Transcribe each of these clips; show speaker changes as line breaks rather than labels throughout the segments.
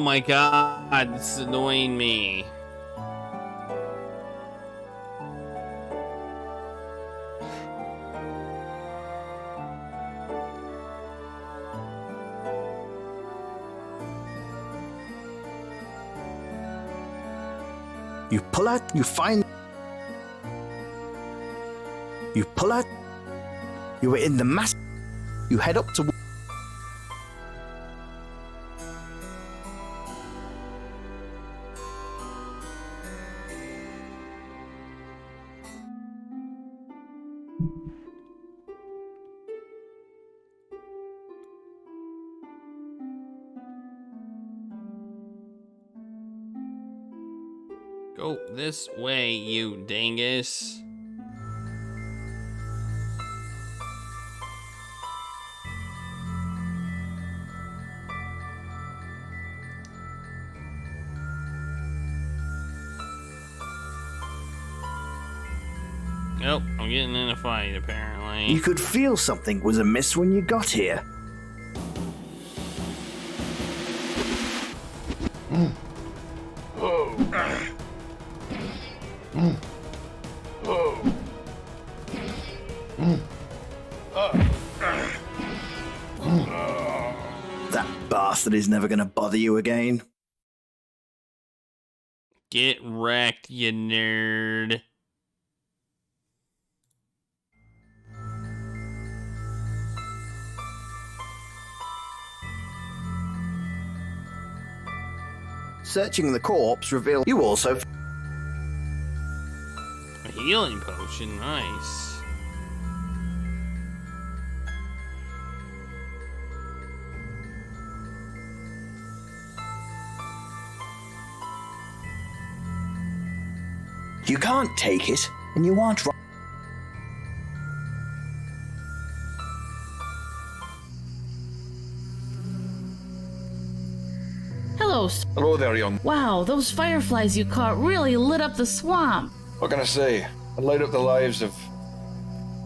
my god, this is annoying me.
You pull out, you find... You pull out... You were in the mass... You head up to...
Go this way, you dingus. Nope, I'm getting in a fight, apparently.
You could feel something was amiss when you got here. That bastard is never gonna bother you again.
Get wrecked, you nerd.
Searching the corpse revealed you also...
A healing potion, nice.
You can't take it, and you aren't right.
Hello.
Hello there, young.
Wow, those fireflies you caught really lit up the swamp.
What can I say? I light up the lives of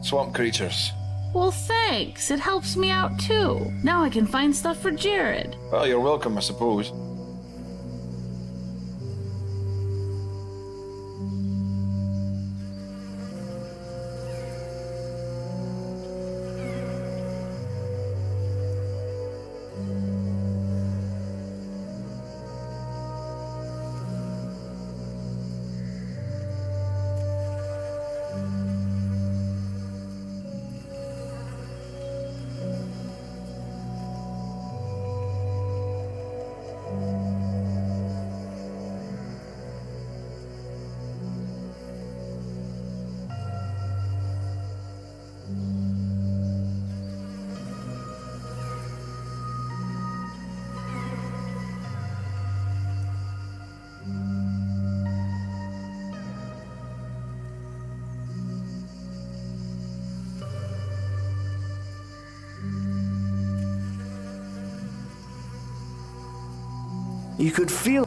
swamp creatures.
Well, thanks. It helps me out too. Now I can find stuff for Jared.
Well, you're welcome, I suppose.
You could feel...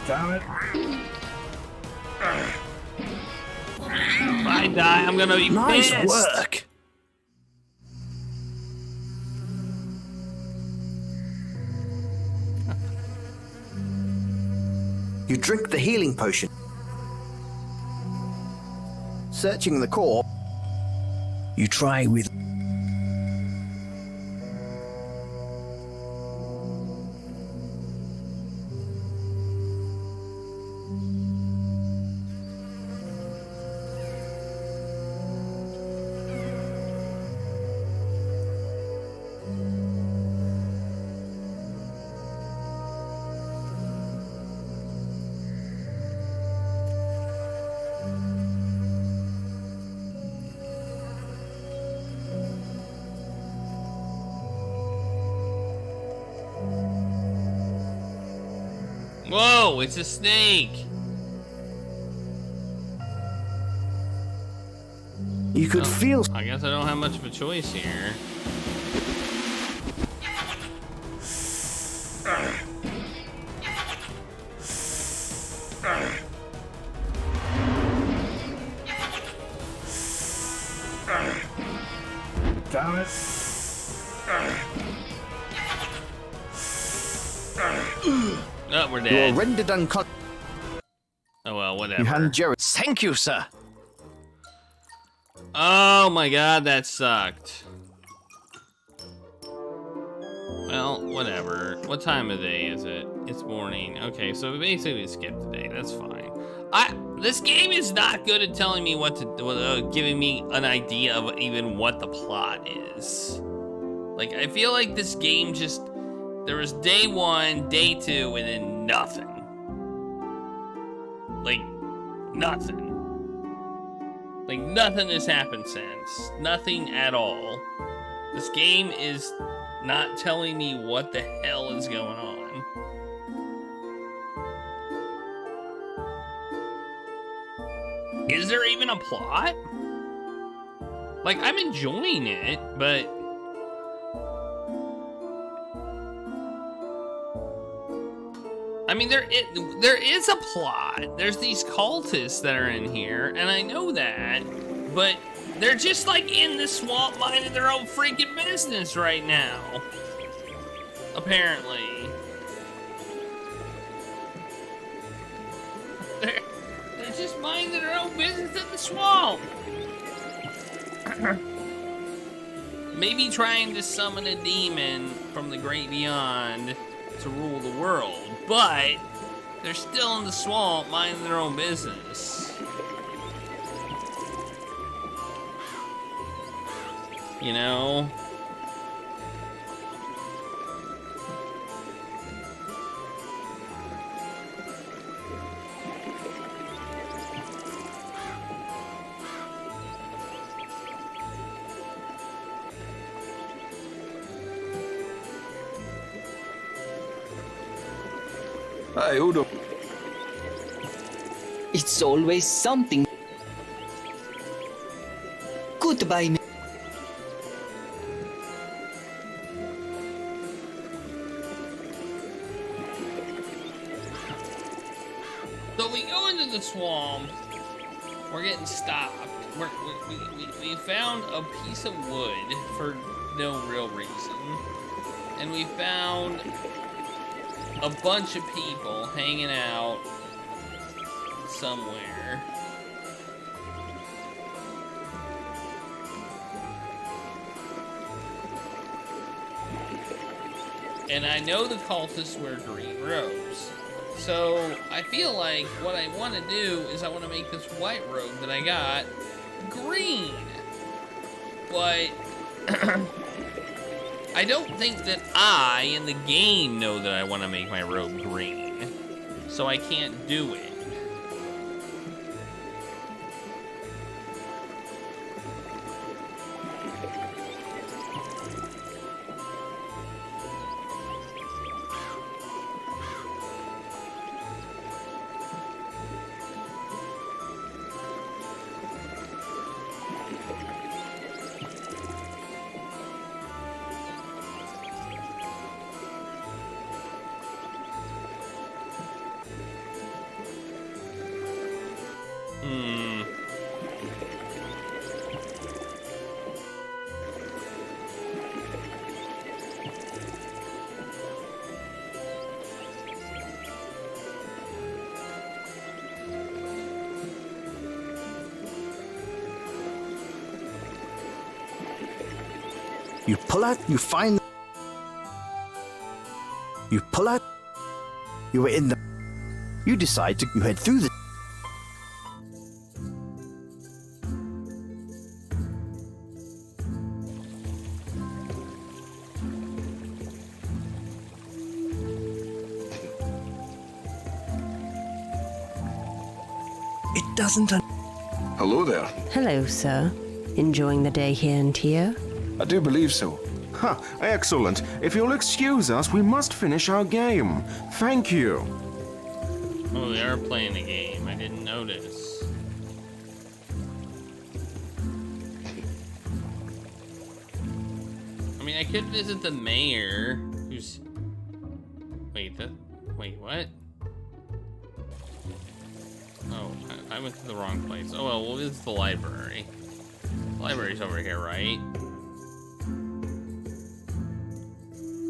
Damn it.
If I die, I'm gonna be
Nice
pissed.
work! You drink the healing potion. Searching the corpse, you try with...
Whoa, it's a snake.
You could feel...
I guess I don't have much of a choice here.
Damn it.
Oh, we're
You are
dead.
rendered unconscious.
Oh well,
You
whatever.
hand Jerry. Thank you, sir.
Oh my god, that sucked. Well, whatever. What time of day is it? It's morning. Okay, so we basically skipped the day. That's fine. This game is not good at telling me what to, giving me an idea of even what the plot is. Like, I feel like this game just, there was day 1, day 2, and then nothing. Like, nothing. Like, nothing has happened since. Nothing at all. This game is not telling me what the hell is going on. Is there even a plot? Like, I'm enjoying it, but... I mean, there is a plot. There's these cultists that are in here, and I know that, but they're just like in the swamp minding their own freaking business right now. Apparently. They're just minding their own business in the swamp. Maybe trying to summon a demon from the great beyond to rule the world, but they're still in the swamp minding their own business. You know?
Hi, Udo.
It's always something. Goodbye, me.
So we go into the swamp. We're getting stopped. We found a piece of wood for no real reason. And we found a bunch of people hanging out somewhere. And I know the cultists wear green robes. So I feel like what I want to do is I want to make this white robe that I got green. But I don't think that I in the game know that I want to make my robe green. So I can't do it.
You pull out, you find. You pull out. You were in the. You decide to. You head through the. It doesn't.
Hello there.
Hello, sir. Enjoying the day here in Tier?
I do believe so.
Ha, excellent. If you'll excuse us, we must finish our game. Thank you.
Oh, we are playing a game. I didn't notice. I mean, I could visit the mayor, who's Wait, wait, what? Oh, I went to the wrong place. Oh, well, it's the library. The library's over here, right?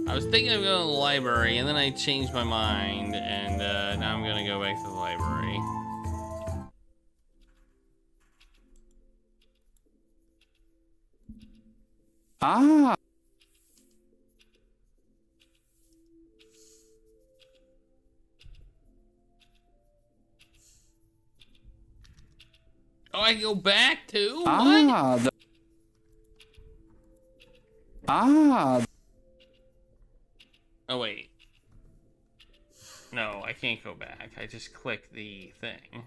I was thinking of going to the library, and then I changed my mind, and now I'm gonna go back to the library.
Ah!
Oh, I can go back too?
Ah!
What?
Ah!
Oh, wait. No, I can't go back. I just click the thing.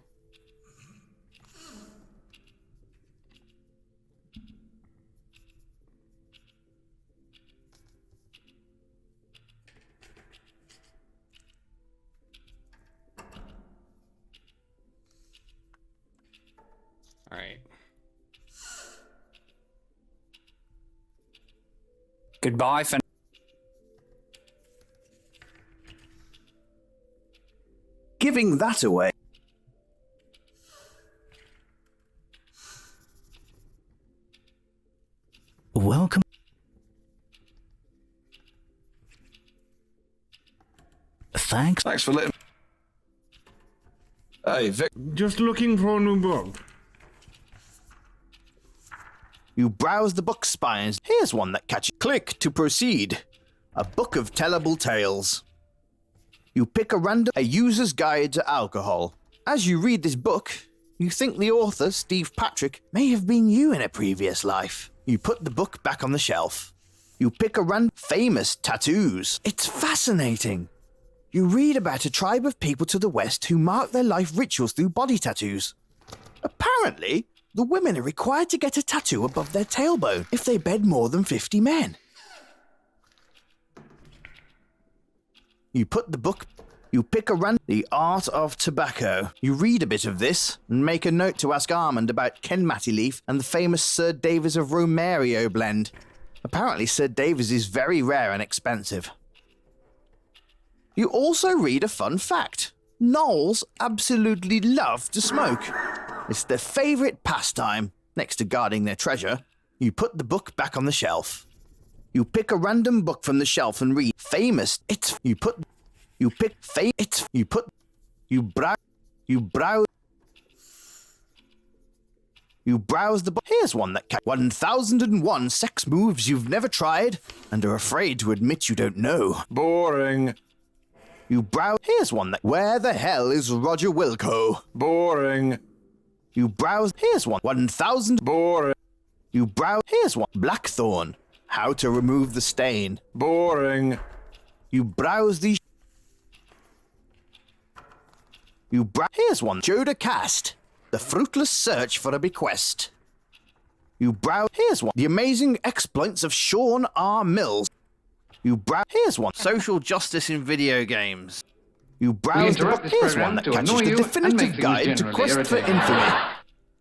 All right.
Goodbye for
Giving that away. Welcome. Thanks.
Thanks for letting. Hey, Vic.
Just looking for a new book.
You browse the book spines. Here's one that catches. Click to proceed. A book of tellable tales. You pick a user's guide to alcohol. As you read this book, you think the author, Steve Patrick, may have been you in a previous life. You put the book back on the shelf. You pick a random famous tattoos. It's fascinating. You read about a tribe of people to the west who mark their life rituals through body tattoos. Apparently, the women are required to get a tattoo above their tailbone if they bed more than 50 men. You put the book, you pick The Art of Tobacco. You read a bit of this and make a note to ask Armand about Ken Mattyleaf and the famous Sir Davis of Romerio blend. Apparently Sir Davis is very rare and expensive. You also read a fun fact. Gnolls absolutely love to smoke. It's their favourite pastime. Next to guarding their treasure, you put the book back on the shelf. You pick a random book from the shelf and read famous. You browse the book. Here's one that 1001 sex moves you've never tried and are afraid to admit you don't know.
Boring.
You browse. Here's one that where the hell is Roger Wilco?
Boring.
You browse. Here's one 1000.
Boring.
You browse. Here's one Blackthorn. How to remove the stain.
Boring.
You browse these. Here's one Joda Cast. The fruitless search for a bequest. You browse. Here's one The Amazing Exploits of Sean R. Mills. You browse. Here's one Social Justice in Video Games. You browse the book. Here's one that catches the definitive guide to Quest for Infamy.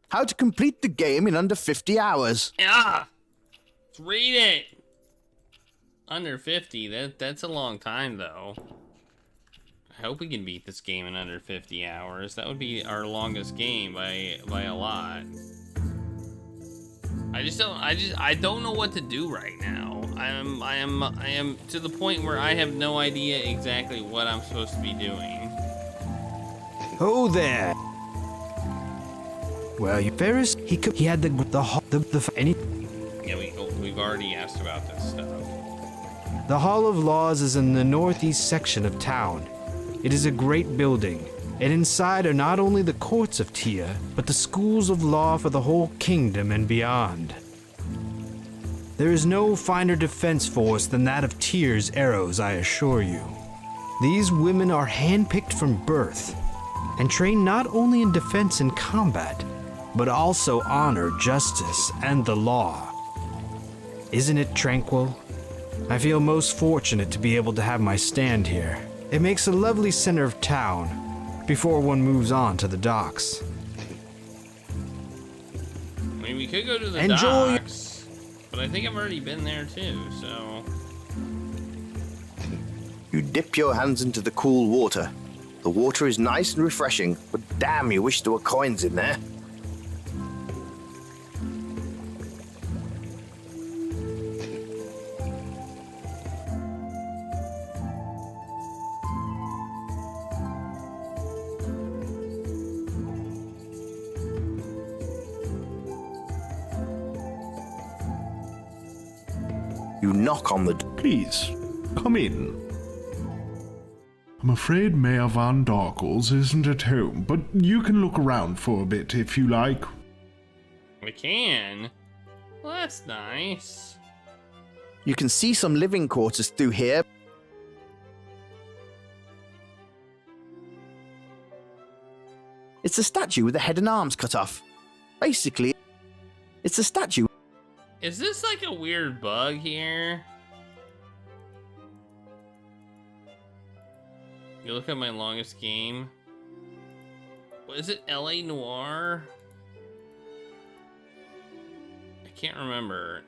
How to complete the game in under 50 hours.
Yeah. Let's read it. Under 50. That's a long time though. I hope we can beat this game in under 50 hours. That would be our longest game by a lot. I don't know what to do right now. I am to the point where I have no idea exactly what I'm supposed to be doing.
Oh there. Well, Ferris, he had
Yeah, we've already asked about this stuff.
The Hall of Laws is in the northeast section of town. It is a great building, and inside are not only the courts of Tyr, but the schools of law for the whole kingdom and beyond. There is no finer defense force than that of Tyr's arrows, I assure you. These women are handpicked from birth, and trained not only in defense and combat, but also honor, justice, and the law. Isn't it tranquil? I feel most fortunate to be able to have my stand here. It makes a lovely center of town before one moves on to the docks.
I mean, we could go to the
Enjoy.
docks, but I think I've already been there too, so...
You dip your hands into the cool water. The water is nice and refreshing, but damn, you wish there were coins in there. You knock on the
Please, come in. I'm afraid Mayor Van Darkles isn't at home, but you can look around for a bit if you like.
We can? Well, that's nice.
You can see some living quarters through here. It's a statue with the head and arms cut off. Basically, it's a statue.
Is this like a weird bug here? You look at my longest game. What is it? LA Noir? I can't remember.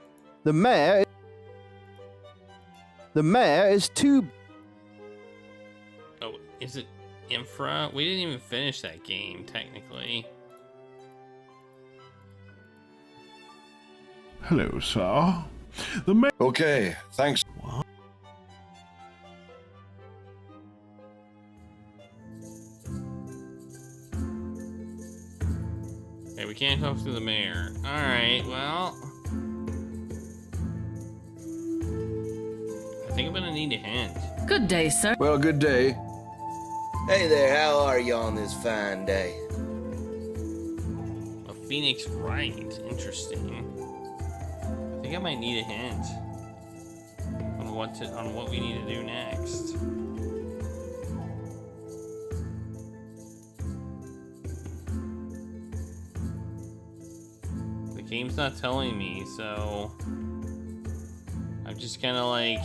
The mayor is too...
Oh, is it Infra? We didn't even finish that game, technically.
Hello, sir.
Okay, thanks.
Hey, we can't talk to the mayor. Alright, well... I think I'm gonna need a hint.
Good day, sir.
Well, good day.
Hey there, how are you on this fine day?
A Phoenix Wright. Interesting. I think I might need a hint on what we need to do next. The game's not telling me, so I'm just kind of like,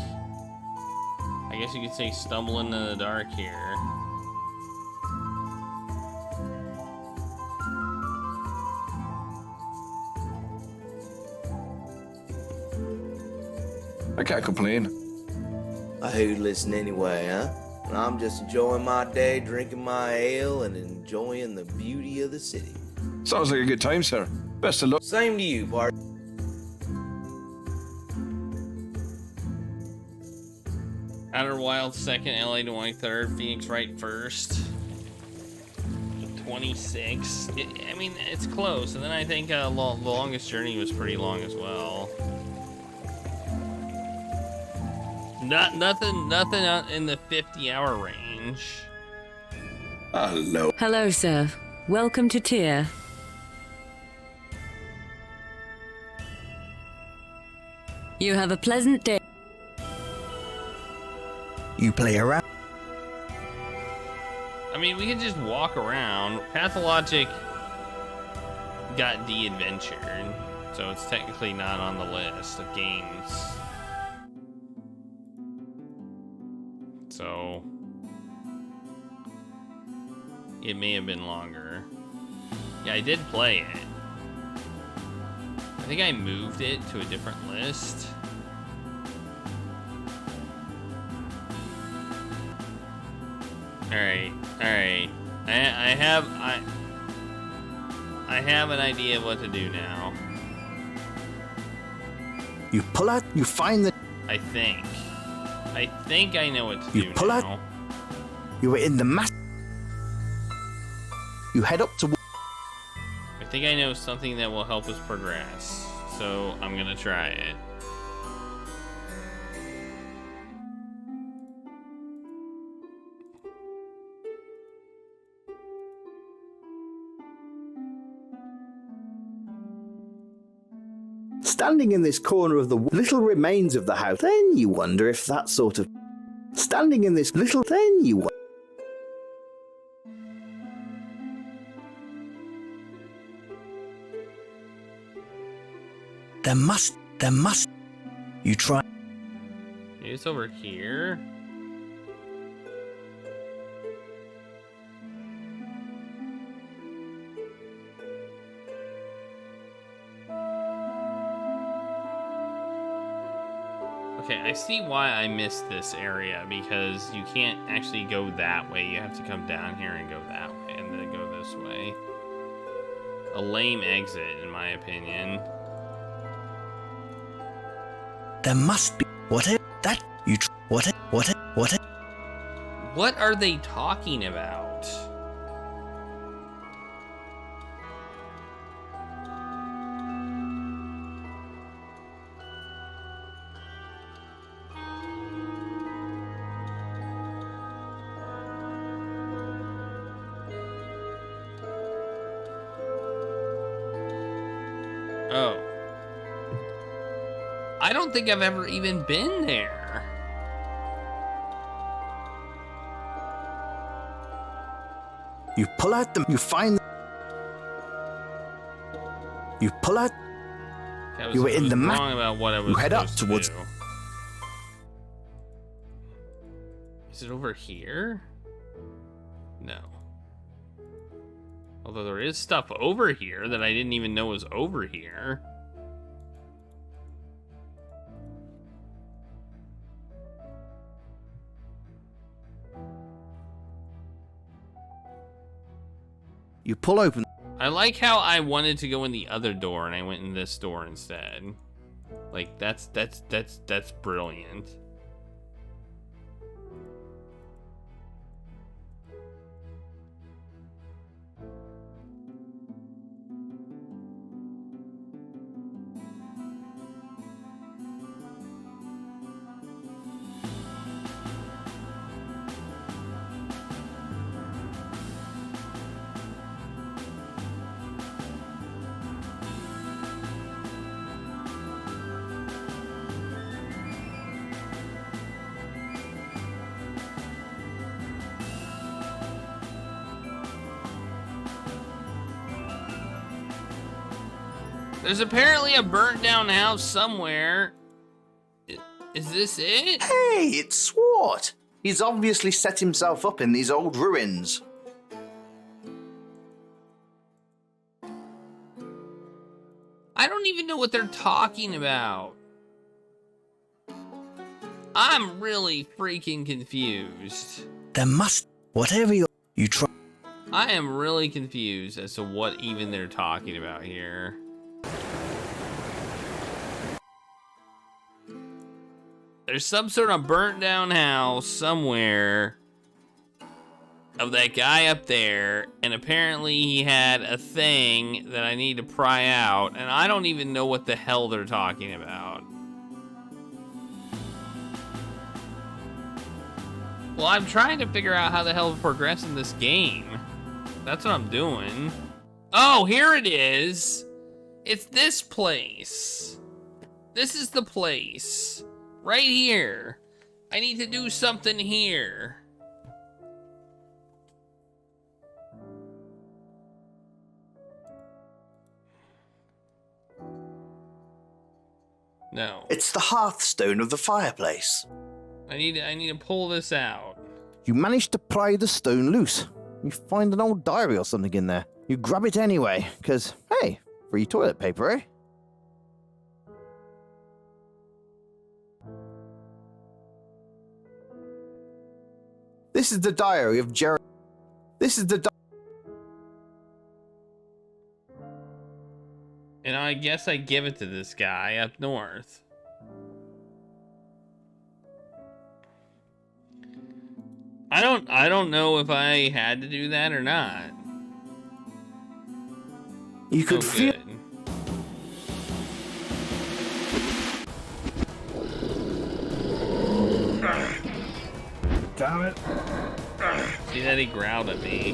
I guess you could say, stumbling in the dark here.
I can't complain.
I hear you listen anyway, huh? And I'm just enjoying my day, drinking my ale, and enjoying the beauty of the city.
Sounds like a good time, sir. Best of luck.
Same to you, Bart.
Outer Wild second, LA Noir third, Phoenix Wright first. 26. I mean, it's close. And then I think the Longest Journey was pretty long as well. Nothing in the 50-hour range.
Hello.
Hello, sir. Welcome to Tyr. You have a pleasant day.
You play around.
I mean, we can just walk around. Pathologic got de-adventured, so it's technically not on the list of games. So it may have been longer. Yeah, I did play it. I think I moved it to a different list. Alright. I have an idea of what to do now.
You pull out, you find the...
I think I know what to do now.
You pull out... You are in the mass... You head up to...
I think I know something that will help us progress. So I'm gonna try it.
Standing in this corner of the little remains of the house, then you wonder if that sort of... Standing in this little... Then you... There must... You try...
Maybe it's over here. Okay, I see why I missed this area, because you can't actually go that way. You have to come down here and go that way, and then go this way. A lame exit, in my opinion.
There must be... What
are they talking about? Oh. I don't think I've ever even been there.
You pull out the... You find... You pull out... You were in the map.
Wrong about what I was
You head up
supposed
towards...
to do. Is it over here? No. Although there is stuff over here that I didn't even know was over here.
You pull open...
I like how I wanted to go in the other door and I went in this door instead. Like, that's brilliant. There's apparently a burnt down house somewhere. Is this it?
Hey, it's Swart! He's obviously set himself up in these old ruins.
I don't even know what they're talking about. I'm really freaking confused.
There must... Whatever you try...
I am really confused as to what even they're talking about here. There's some sort of burnt down house somewhere of that guy up there, and apparently he had a thing that I need to pry out, and I don't even know what the hell they're talking about. Well, I'm trying to figure out how the hell to progress in this game. That's what I'm doing. Oh, here it is. It's this place. This is the place. Right here. I need to do something here. No.
It's the hearthstone of the fireplace.
I need to pull this out.
You manage to pry the stone loose. You find an old diary or something in there. You grab it anyway, because, hey, free toilet paper, eh? This is the diary of Jerry. This is the
And I guess I give it to this guy up north. I don't know if I had to do that or not.
You could feel...
Good.
Damn it.
See that he growled at me.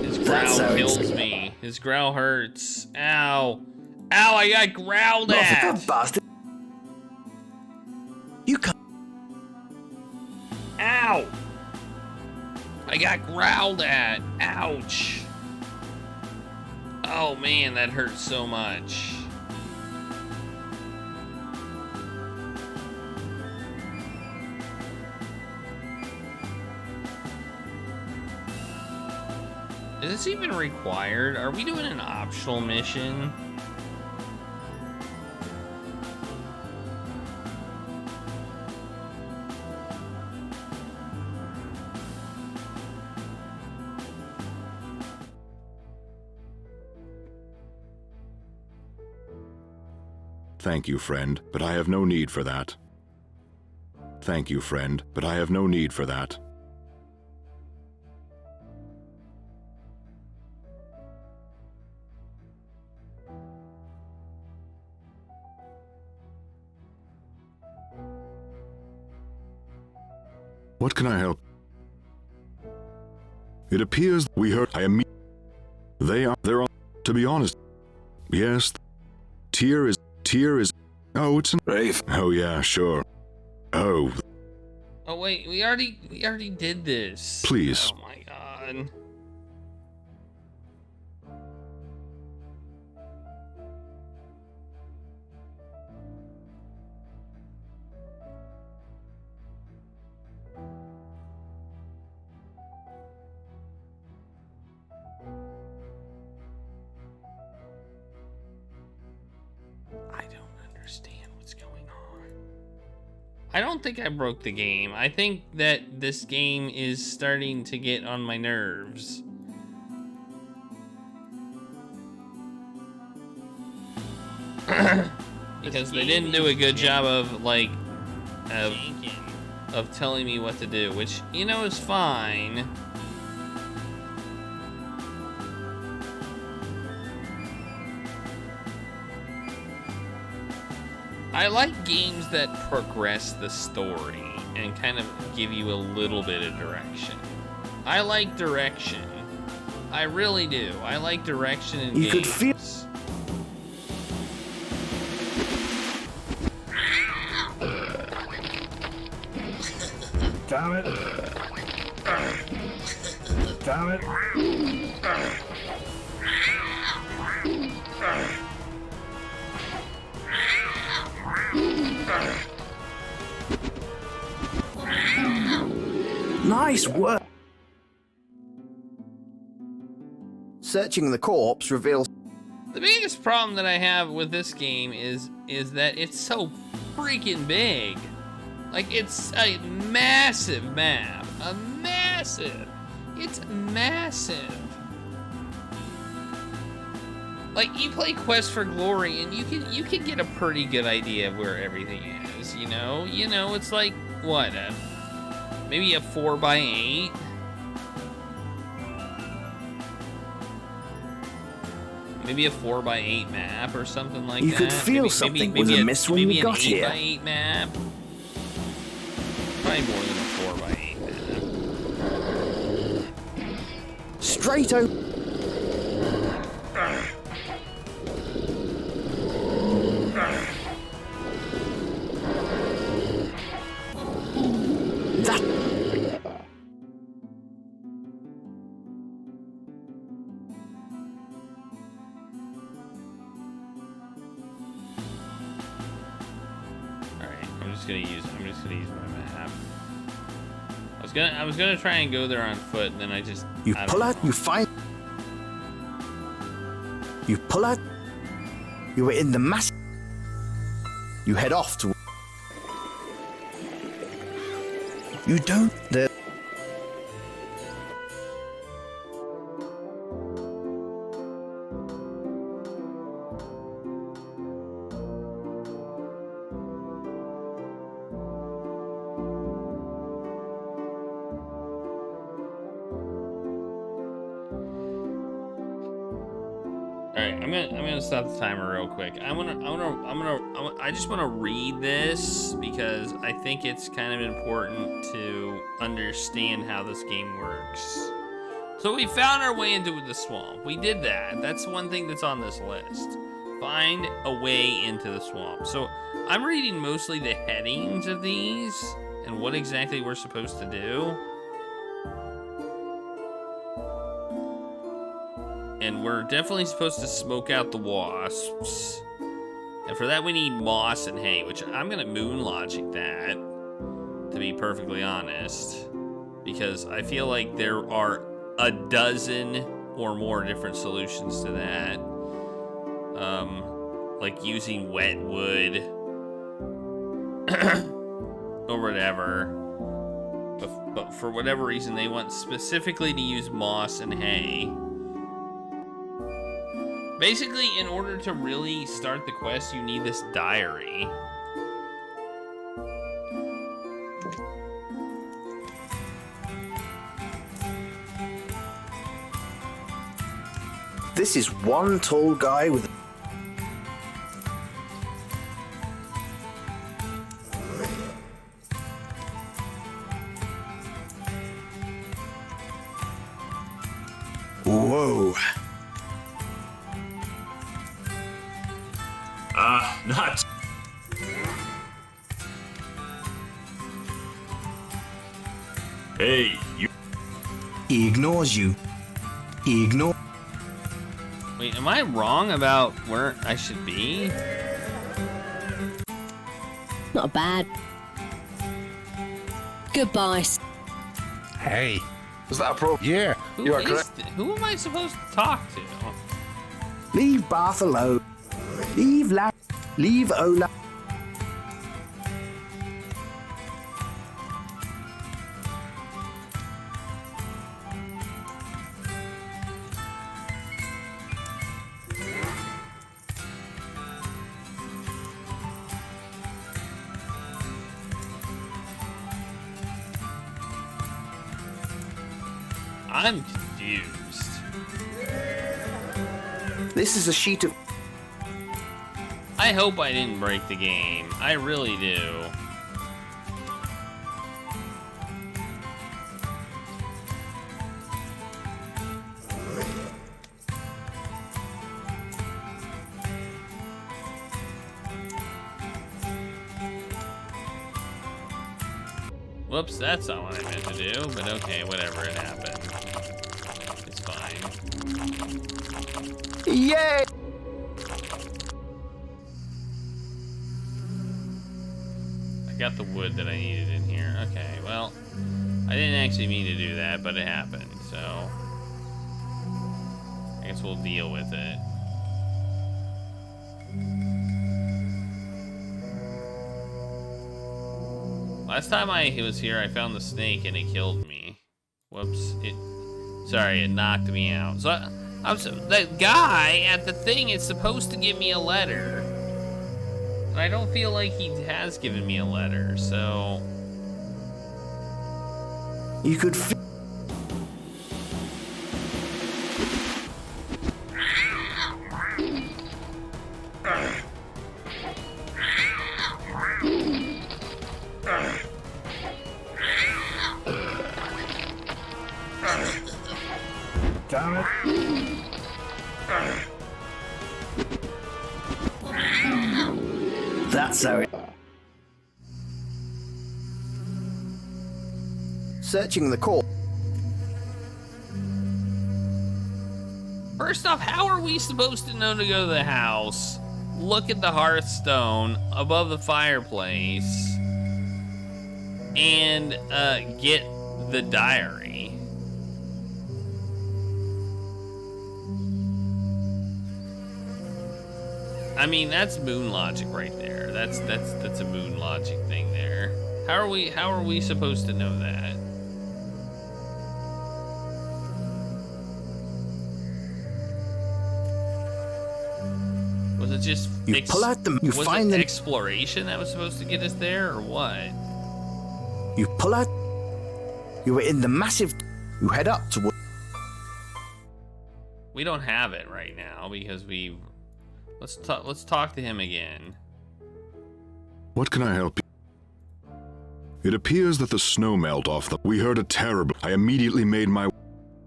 His growl kills me. His growl hurts. Ow. Ow, I got growled at.
Bastard. You can't...
Ow. I got growled at. Ouch. Oh man, that hurts so much. Is this even required? Are we doing an optional mission?
Thank you, friend, but I have no need for that. Thank you, friend, but I have no need for that. What can I help? It appears we heard they're on, to be honest. Yes, Tyr is, oh, it's an Rafe. Oh yeah, sure. Oh.
Oh wait, we already did this.
Please.
Oh my god. I don't understand what's going on. I don't think I broke the game. I think that this game is starting to get on my nerves. Because they didn't do a good job of, like, of telling me what to do, which, you know, is fine. I like games that progress the story and kind of give you a little bit of direction. I like direction. I really do. I like direction in games.
You could feel...
Damn it. Damn it.
Nice work. Searching the corpse reveals...
The biggest problem that I have with this game is that it's so freaking big. Like, it's a massive map. It's massive. Like, you play Quest for Glory and you can get a pretty good idea of where everything is, you know? You know, it's like, what, maybe a 4x8? Maybe a 4x8 map or something like that.
You could feel something was amiss when you got here.
Maybe an 8x8 map. Probably more than a 4x8 map.
Straight over. That.
Alright, I'm just gonna use my map. I was gonna try and go there on foot, and then I
pull out, you find. You pull out. You were in the mass. You head off to. You don't. The.
Alright, I'm gonna stop the timer real quick. I just wanna read this because I think it's kind of important to understand how this game works. So we found our way into the swamp. We did that. That's one thing that's on this list. Find a way into the swamp. So I'm reading mostly the headings of these and what exactly we're supposed to do. And we're definitely supposed to smoke out the wasps. And for that we need moss and hay, which I'm gonna moon logic that, to be perfectly honest. Because I feel like there are a dozen or more different solutions to that. Like using wet wood or whatever. But for whatever reason they want specifically to use moss and hay. Basically, in order to really start the quest, you need this diary.
This is one tall guy with... Whoa.
Not. Hey, you.
He ignores you. He ignores...
Wait, am I wrong about where I should be?
Not bad. Goodbye.
Hey.
Is that a problem?
Yeah.
You are correct.
Who am I supposed to talk to?
Leave Barth alone. Leave Leave Ola.
I'm confused.
This is a sheet of...
I hope I didn't break the game. I really do. Whoops, that's not what I meant to do, but okay, whatever, it happened. It's fine.
Yay!
I got the wood that I needed in here. Okay, well, I didn't actually mean to do that, but it happened, so I guess we'll deal with it. Last time I was here, I found the snake and it killed me. Whoops! It knocked me out. So that guy at the thing is supposed to give me a letter. And I don't feel like he has given me a letter, so...
You could... Damn it. That's how it... Searching the core.
First off, how are we supposed to know to go to the house, look at the hearthstone above the fireplace, and get the diary? I mean, that's moon logic right there. That's a moon logic thing there. How are we supposed to know that? Was it just exploration that was supposed to get us there, or what?
You pull out. You were in the massive. You head up toward.
We don't have it right now because we. Let's talk to him again.
What can I help you? It appears that the snow melt off the... We heard a terrible... I immediately made my...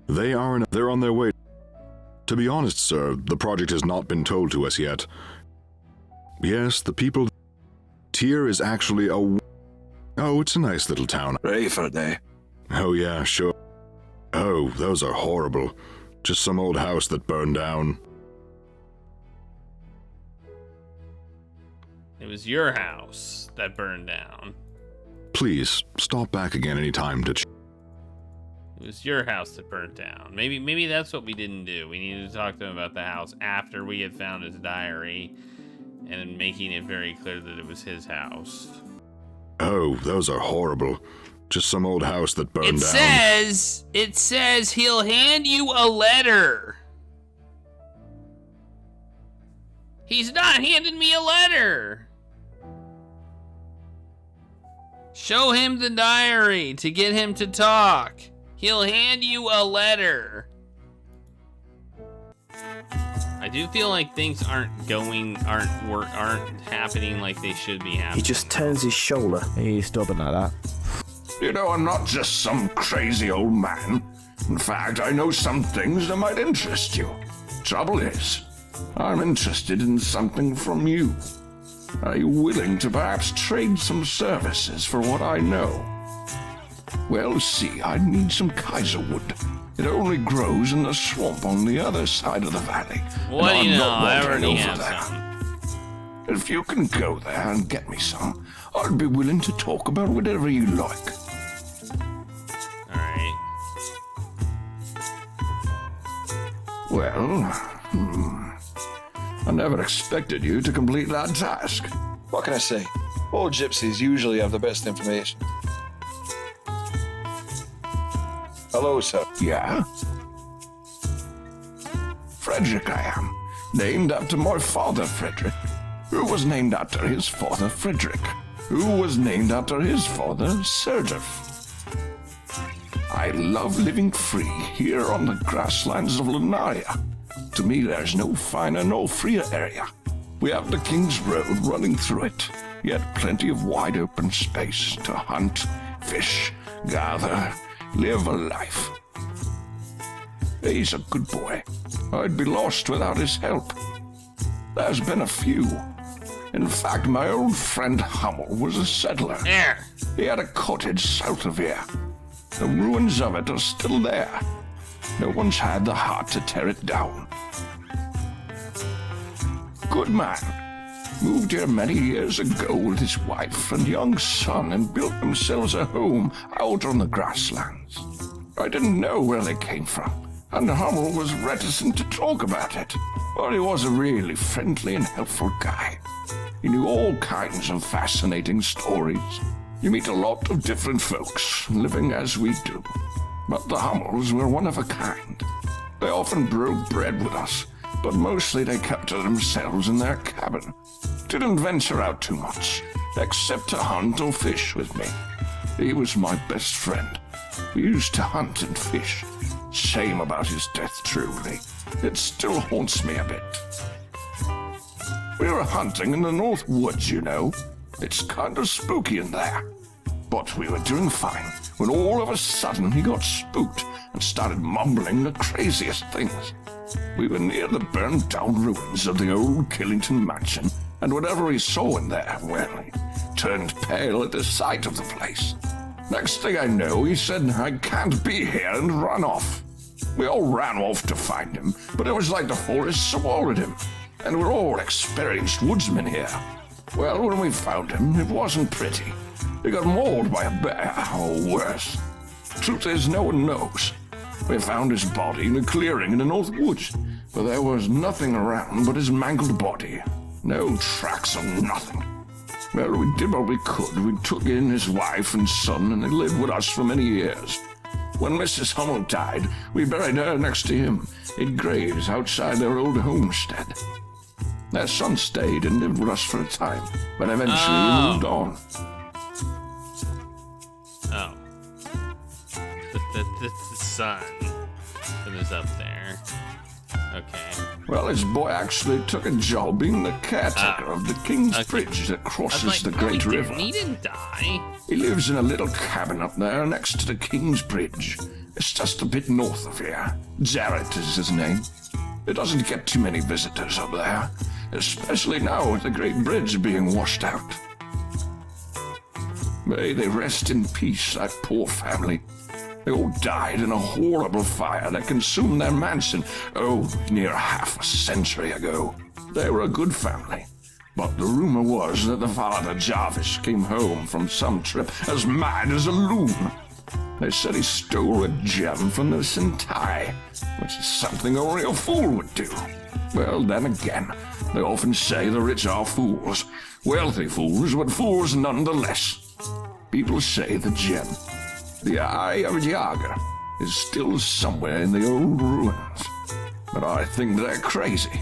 They're on their way. To be honest, sir, the project has not been told to us yet. Yes, the people... Tyr is actually a... Oh, it's a nice little town.
Ready for a day.
Oh yeah, sure. Oh, those are horrible. Just some old house that burned down.
It was your house that burned down.
Please, stop back again any time to...
It was your house that burnt down. Maybe that's what we didn't do. We needed to talk to him about the house after we had found his diary and making it very clear that it was his house.
Oh, those are horrible. Just some old house that burned down.
It says he'll hand you a letter. He's not handing me a letter. Show him the diary to get him to talk. He'll hand you a letter. I do feel like things aren't happening like they should be happening.
He just turns his shoulder.
He's stubborn like that.
You know, I'm not just some crazy old man. In fact, I know some things that might interest you. Trouble is, I'm interested in something from you. Are you willing to perhaps trade some services for what I know? Well, see, I need some Kaiserwood. It only grows in the swamp on the other side of the valley.
What do you know? I already
over
have
there.
some.
If you can go there and get me some, I'd be willing to talk about whatever you like.
Alright.
Well, I never expected you to complete that task.
What can I say? Old gypsies usually have the best information. Hello, sir.
Yeah? Frederick I am, named after my father Frederick, who was named after his father Frederick, who was named after his father Serdif. I love living free here on the grasslands of Lanaya. To me, there's no finer, no freer area. We have the King's Road running through it, yet plenty of wide open space to hunt, fish, gather, live a life. He's a good boy. I'd be lost without his help. There's been a few. In fact, my old friend Hummel was a settler.
There.
He had a cottage south of here. The ruins of it are still there. No one's had the heart to tear it down. Good man. Moved here many years ago with his wife and young son and built themselves a home out on the grasslands. I didn't know where they came from, and Hummel was reticent to talk about it, but he was a really friendly and helpful guy. He knew all kinds of fascinating stories. You meet a lot of different folks, living as we do, but the Hummels were one of a kind. They often broke bread with us, but mostly they kept to themselves in their cabin. Didn't venture out too much, except to hunt or fish with me. He was my best friend. We used to hunt and fish. Shame about his death, truly. It still haunts me a bit. We were hunting in the North Woods, you know. It's kind of spooky in there. But we were doing fine when all of a sudden he got spooked and started mumbling the craziest things. We were near the burned down ruins of the old Killington mansion, and whatever he saw in there, well, he turned pale at the sight of the place. Next thing I know, he said, "I can't be here," and ran off. We all ran off to find him, but it was like the forest swallowed him, and we're all experienced woodsmen here. Well, when we found him, it wasn't pretty. He got mauled by a bear, or worse. Truth is, no one knows. We found his body in a clearing in the North Woods, but there was nothing around but his mangled body. No tracks of nothing. Well, we did what we could. We took in his wife and son, and they lived with us for many years. When Mrs. Hummel died, we buried her next to him in graves outside their old homestead. Their son stayed and lived with us for a time, but eventually he moved on.
Oh. That's the son that is up there. Okay.
Well, his boy actually took a job being the caretaker of the King's Bridge that crosses the Great River.
He didn't die.
He lives in a little cabin up there next to the King's Bridge. It's just a bit north of here. Jarrett is his name. It doesn't get too many visitors up there, especially now with the Great Bridge being washed out. May they rest in peace, that poor family. They all died in a horrible fire that consumed their mansion, near half a century ago. They were a good family, but the rumor was that the father, Jarvis, came home from some trip as mad as a loon. They said he stole a gem from the Sentai, which is something only a fool would do. Well, then again, they often say the rich are fools. Wealthy fools, but fools nonetheless. People say the gem, the Eye of Jager, is still somewhere in the old ruins. But I think they're crazy.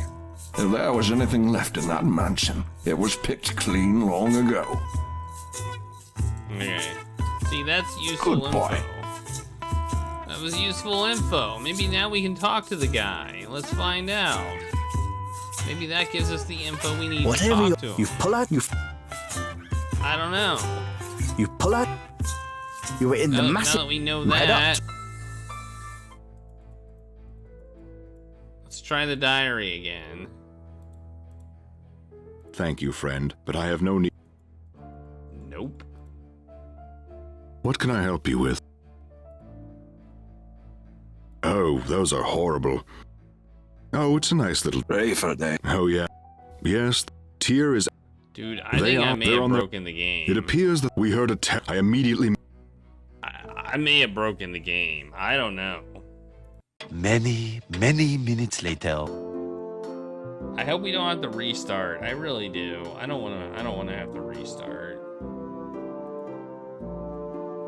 If there was anything left in that mansion, it was picked clean long ago.
Okay. See, that's useful
Good
info.
boy.
That was useful info. Maybe now we can talk to the guy. Let's find out. Maybe that gives us the info we need to
Whatever
talk to him.
you pull out,
I don't know.
you pull out. You were in the
Now
massive.
that we know
Head
that,
up.
let's try the diary again.
Thank you, friend, but I have no need.
Nope.
What can I help you with? Oh, those are horrible. Oh, it's a nice little...
Ready for a day.
Oh, yeah. Yes, Tyr is...
Dude, I think I may have broken the game.
It appears that we heard I immediately...
I may have broken the game. I don't know.
Many minutes later.
I hope we don't have to restart. I really do. I don't want to have to restart.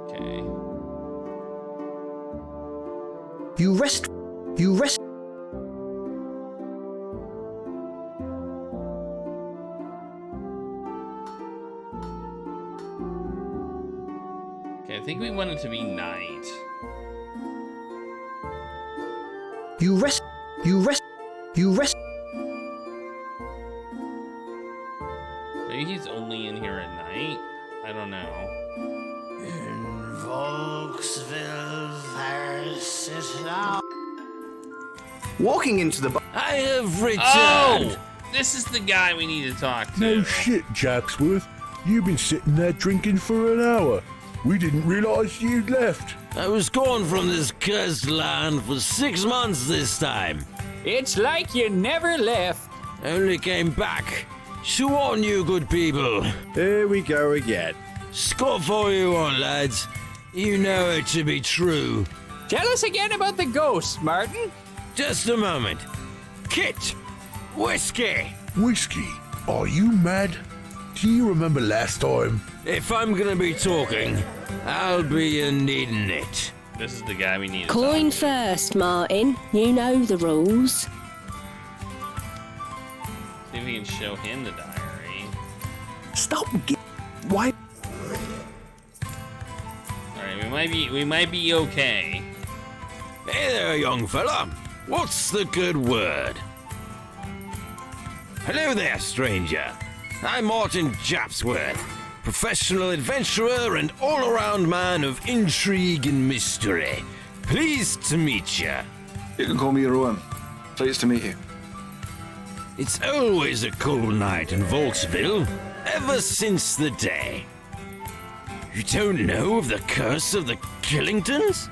Okay.
You rest.
Okay, I think we want it to be night.
You rest.
Maybe he's only in here at night? I don't know.
In Volksville, there's it now.
Walking into the bar.
I have returned.
Oh! This is the guy we need to talk to.
No shit, Jacksworth. You've been sitting there drinking for an hour. We didn't realize you'd left.
I was gone from this cursed land for 6 months this time.
It's like you never left.
Only came back. So on you good people.
Here we go again.
Scoff all you want, lads. You know it to be true.
Tell us again about the ghost, Martin.
Just a moment. Kit, whiskey.
Whiskey? Are you mad? Do you remember last time?
If I'm gonna be talking, I'll be needing it.
This is the guy we need to
Coin
talk to.
first, Martin. You know the rules.
See if we can show him the diary.
Stop. Why?
Alright, we might be okay.
Hey there, young fella. What's the good word? Hello there, stranger. I'm Martin Japsworth, professional adventurer and all-around man of intrigue and mystery. Pleased to meet you.
You can call me Rowan. Pleased to meet you.
It's always a cold night in Volksville, ever since the day. You don't know of the curse of the Killingtons?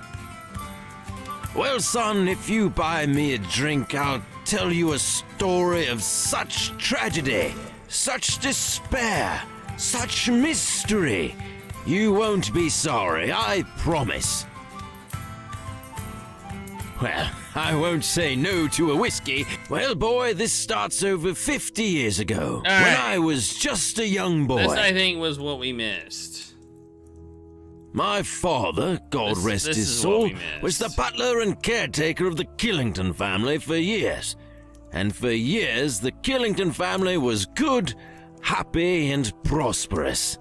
Well, son, if you buy me a drink, I'll tell you a story of such tragedy, such despair, such mystery. You won't be sorry, I promise. Well, I won't say no to a whiskey. Well, boy, this starts over 50 years ago, when I was just a young boy.
This, I think, was what we missed.
My father, God rest his soul, was the butler and caretaker of the Killington family for years. And for years, the Killington family was good, happy, and prosperous.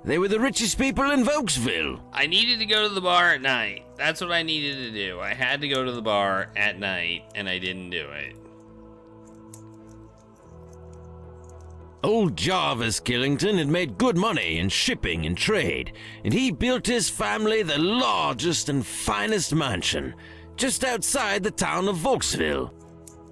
They were the richest people in Volksville.
I needed to go to the bar at night. That's what I needed to do. I had to go to the bar at night, and I didn't do it.
Old Jarvis Killington had made good money in shipping and trade, and he built his family the largest and finest mansion, just outside the town of Volksville.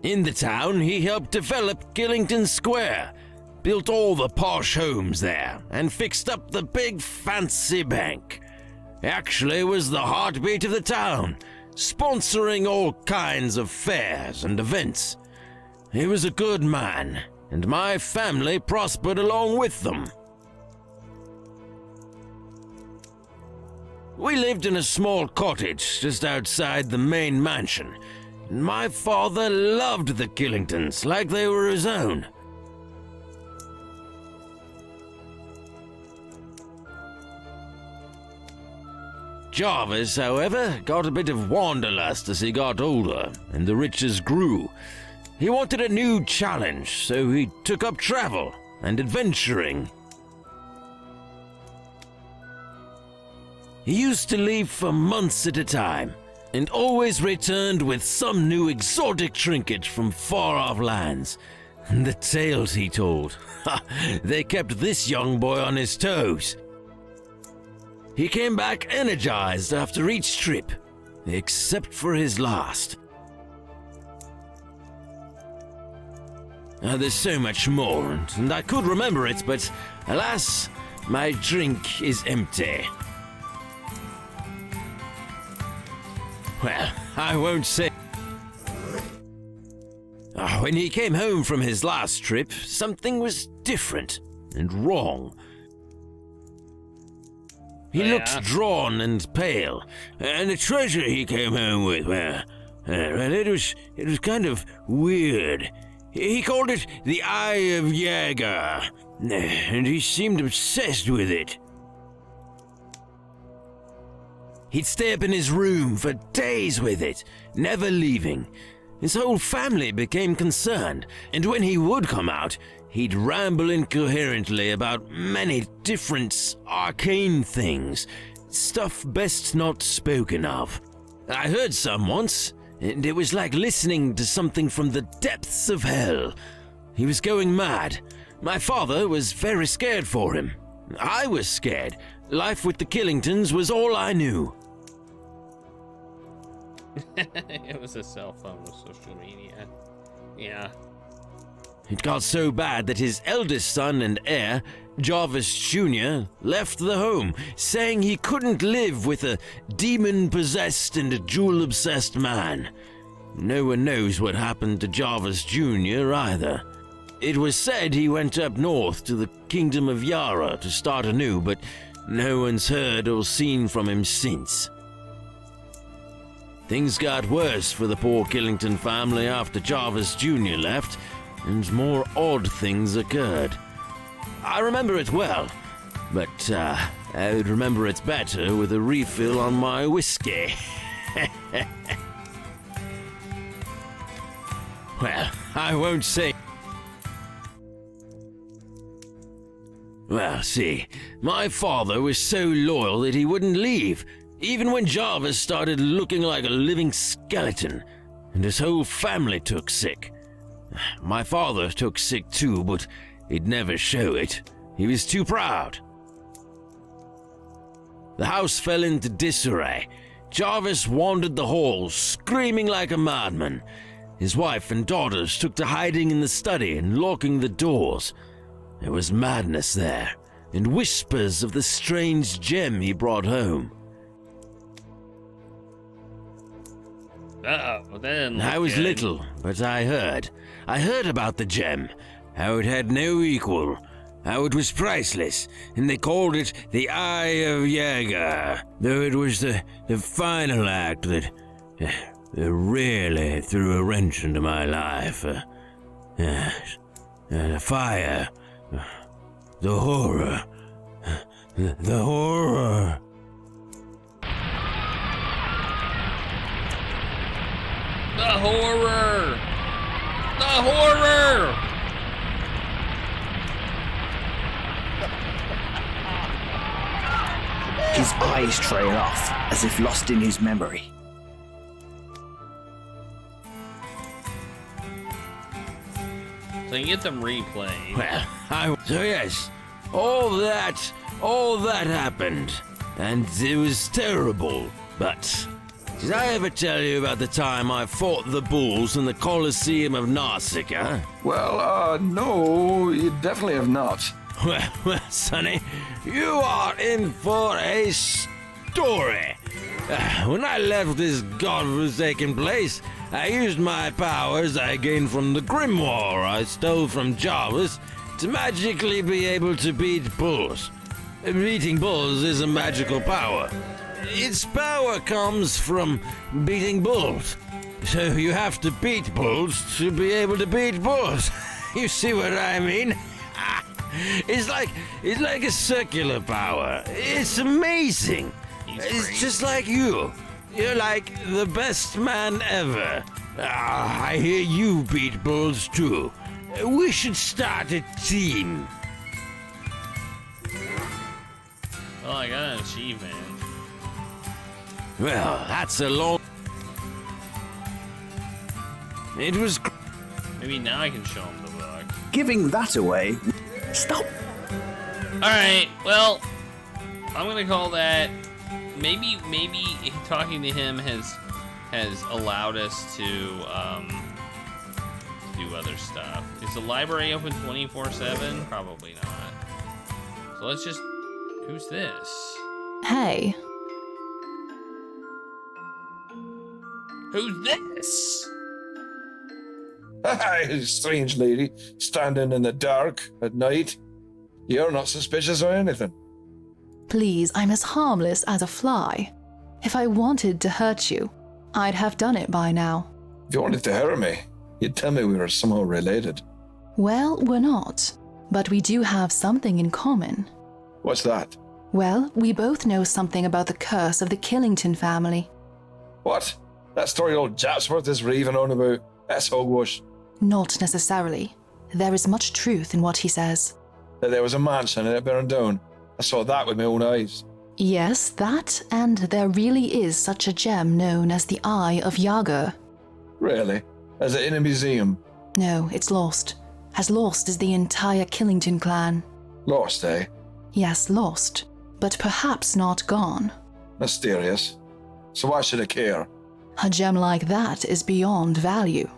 In the town, he helped develop Killington Square, built all the posh homes there, and fixed up the big fancy bank. Actually was the heartbeat of the town, sponsoring all kinds of fairs and events. He was a good man, and my family prospered along with them. We lived in a small cottage just outside the main mansion, and my father loved the Killingtons like they were his own. Jarvis, however, got a bit of wanderlust as he got older, and the riches grew. He wanted a new challenge, so he took up travel and adventuring. He used to leave for months at a time, and always returned with some new exotic trinket from far-off lands. The tales he told, they kept this young boy on his toes. He came back energized after each trip, except for his last. There's so much more, and I could remember it, but alas, my drink is empty. Well, I won't say. When he came home from his last trip, something was different and wrong. He looked drawn and pale, and the treasure he came home with, well, it was kind of weird. He called it the Eye of Jaeger, and he seemed obsessed with it. He'd stay up in his room for days with it, never leaving. His whole family became concerned, and when he would come out, he'd ramble incoherently about many different arcane things, stuff best not spoken of. I heard some once, and it was like listening to something from the depths of hell. He was going mad. My father was very scared for him. I was scared. Life with the Killingtons was all I knew.
It was a cell phone with social media. Yeah.
It got so bad that his eldest son and heir, Jarvis Jr., left the home, saying he couldn't live with a demon-possessed and jewel-obsessed man. No one knows what happened to Jarvis Jr. either. It was said he went up north to the Kingdom of Yara to start anew, but no one's heard or seen from him since. Things got worse for the poor Killington family after Jarvis Jr. left, and more odd things occurred. I remember it well, but I would remember it better with a refill on my whiskey. Well, I won't say. Well, see, my father was so loyal that he wouldn't leave, even when Jarvis started looking like a living skeleton, and his whole family took sick. My father took sick too, but he'd never show it. He was too proud. The house fell into disarray. Jarvis wandered the halls, screaming like a madman. His wife and daughters took to hiding in the study and locking the doors. There was madness there, and whispers of the strange gem he brought home. I was little, but I heard. I heard about the gem, how it had no equal, how it was priceless, and they called it the Eye of Jaeger, though it was the final act that really threw a wrench into my life. The fire, the horror, the horror.
The horror! The horror!
His eyes trail off, as if lost in his memory.
So you get them replayed.
Well, so yes, all that happened, and it was terrible, but did I ever tell you about the time I fought the bulls in the Colosseum of Nausicaa?
Well, no, you definitely have not.
Well, Sonny, you are in for a story. When I left this godforsaken place, I used my powers I gained from the grimoire I stole from Jarvis to magically be able to beat bulls. Beating bulls is a magical power. Its power comes from beating bulls. So you have to beat bulls to be able to beat bulls. You see what I mean? It's like a circular power. It's amazing. It's just like you. You're like the best man ever. I hear you beat bulls too. We should start a team.
Well, I got an achievement.
Well, that's a long... It was...
Maybe now I can show him the book.
Giving that away. Stop.
Alright, well, I'm gonna call that... Maybe talking to him has allowed us to do other stuff. Is the library open 24/7? Probably not. So let's just... Who's this?
Hey.
Who's this?
Hi, strange lady, standing in the dark at night. You're not suspicious or anything.
Please, I'm as harmless as a fly. If I wanted to hurt you, I'd have done it by now.
If you wanted to hurt me, you'd tell me we were somehow related.
Well, we're not. But we do have something in common.
What's that?
Well, we both know something about the curse of the Killington family.
What? That story old Japsworth is raving on about? That's hogwash.
Not necessarily. There is much truth in what he says.
That there was a mansion and it burned down. I saw that with my own eyes.
Yes, that, and there really is such a gem known as the Eye of Yager.
Really? Is it in a museum?
No, it's lost. As lost as the entire Killington clan.
Lost, eh?
Yes, lost. But perhaps not gone.
Mysterious. So why should I care?
A gem like that is beyond value.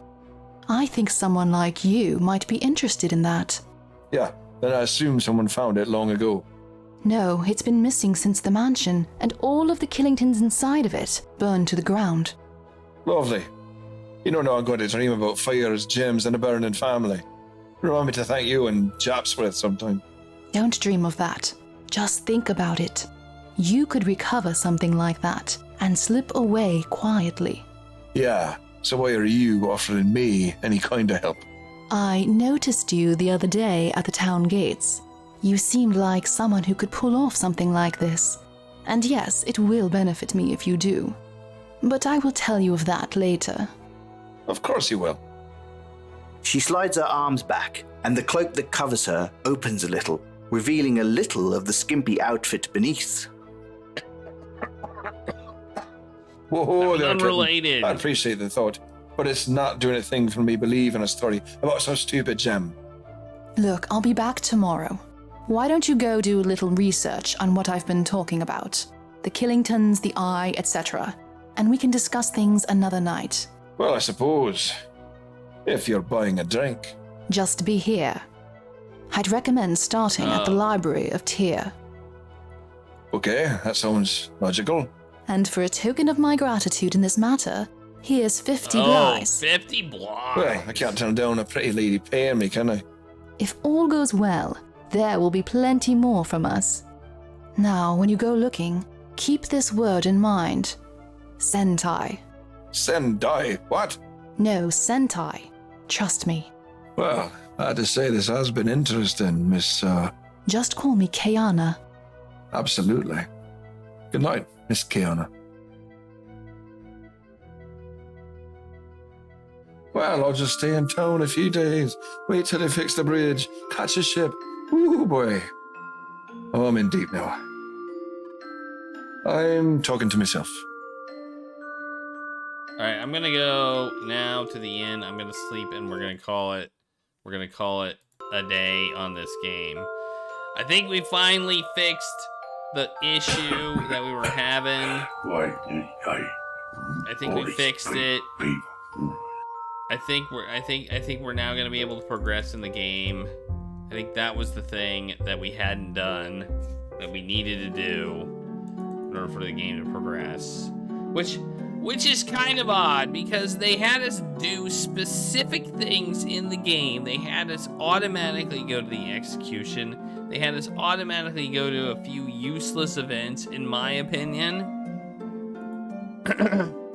I think someone like you might be interested in that.
Yeah, then I assume someone found it long ago.
No, it's been missing since the mansion, and all of the Killingtons inside of it burned to the ground.
Lovely. You don't know I'm going to dream about fires, gems, and a burning family. Remind me to thank you and Japsworth sometime.
Don't dream of that. Just think about it. You could recover something like that and slip away quietly.
Yeah, so why are you offering me any kind of help?
I noticed you the other day at the town gates. You seemed like someone who could pull off something like this. And yes, it will benefit me if you do. But I will tell you of that later.
Of course you will.
She slides her arms back, and the cloak that covers her opens a little, revealing a little of the skimpy outfit beneath.
Whoa, there,
unrelated.
I appreciate the thought, but it's not doing a thing for me believing a story about some stupid gem.
Look, I'll be back tomorrow. Why don't you go do a little research on what I've been talking about? The Killingtons, the Eye, etc. And we can discuss things another night.
Well, I suppose. If you're buying a drink.
Just be here. I'd recommend starting at the Library of Tyr.
Okay, that sounds logical.
And for a token of my gratitude in this matter, here's 50
Oh,
blyes.
50 blyes.
Well, I can't turn down a pretty lady paying me, can I?
If all goes well, there will be plenty more from us. Now, when you go looking, keep this word in mind. Sentai.
Sendai? What?
No, Sentai. Trust me.
Well, I had to say this has been interesting, Miss,
Just call me Kiana.
Absolutely. Good night, Miss Kiana. Well, I'll just stay in town a few days, wait till they fix the bridge, catch a ship. Ooh, boy. Oh, I'm in deep now. I'm talking to myself.
Alright, I'm gonna go now to the inn. I'm gonna sleep and we're gonna call it a day on this game. I think we finally fixed the issue that we were having. I think we fixed it. I think we're now gonna be able to progress in the game. I think that was the thing that we hadn't done, that we needed to do in order for the game to progress. Which is kind of odd, because they had us do specific things in the game. They had us automatically go to the execution. They had us automatically go to a few useless events, in my opinion.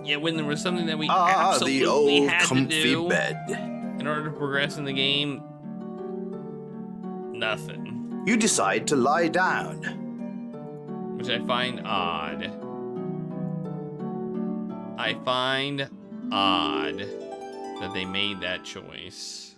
Yeah, when there was something that we absolutely
the old
had
comfy
to do
bed.
in order to progress in the game, nothing.
You decide to lie down.
Which I find odd. that they made that choice.